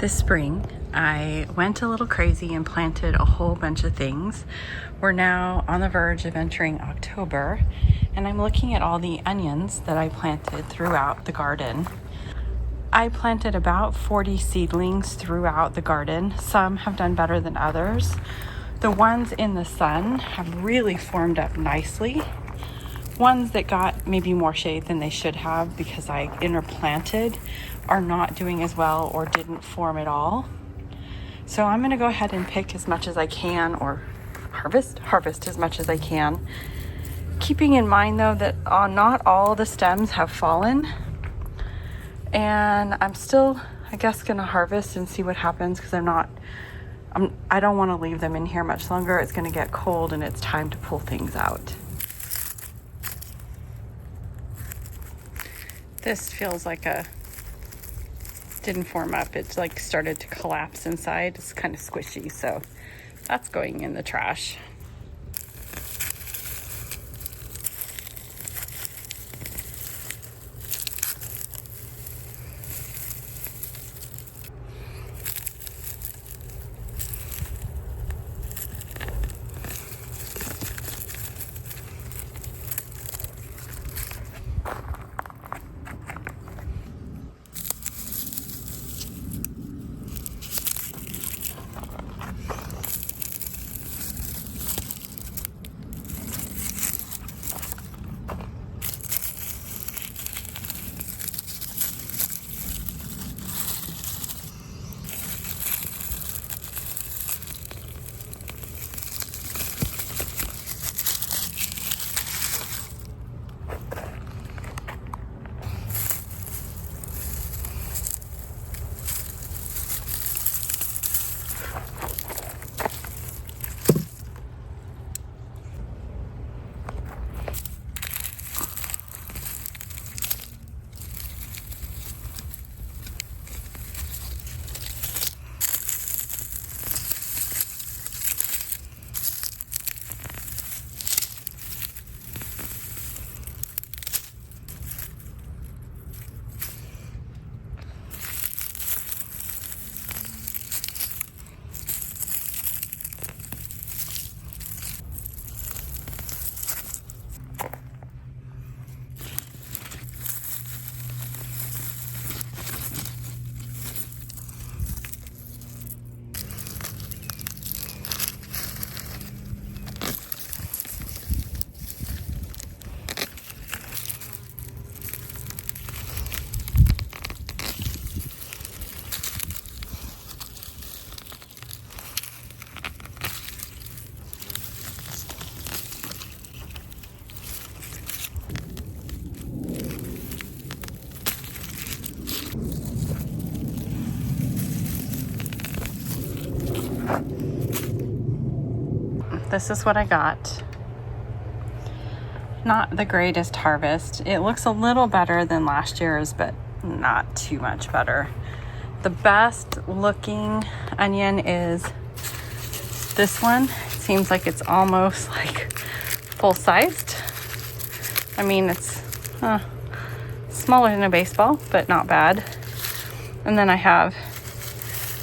This spring, I went a little crazy and planted a whole bunch of things. We're now on the verge of entering October, and I'm looking at all the onions that I planted throughout the garden. I planted about 40 seedlings throughout the garden. Some have done better than others. The ones in the sun have really formed up nicely. Ones that got maybe more shade than they should have because I interplanted are not doing as well or didn't form at all. So I'm going to go ahead and pick as much as I can, or harvest as much as I can. Keeping in mind though that not all the stems have fallen, and I'm still, I guess, going to harvest and see what happens because I don't want to leave them in here much longer. It's going to get cold and it's time to pull things out. This feels like didn't form up. It's like started to collapse inside. It's kind of squishy, so that's going in the trash. This is what I got. Not the greatest harvest. It looks a little better than last year's, but not too much better. The best looking onion is this one. It seems like it's almost like full sized. I mean, it's smaller than a baseball, but not bad. And then I have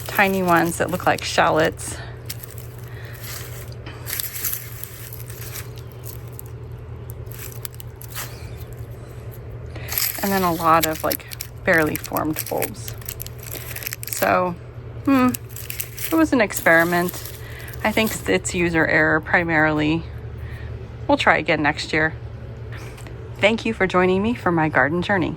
tiny ones that look like shallots. And then a lot of like barely formed bulbs. So, it was an experiment. I think it's user error primarily. We'll try again next year. Thank you for joining me for my garden journey.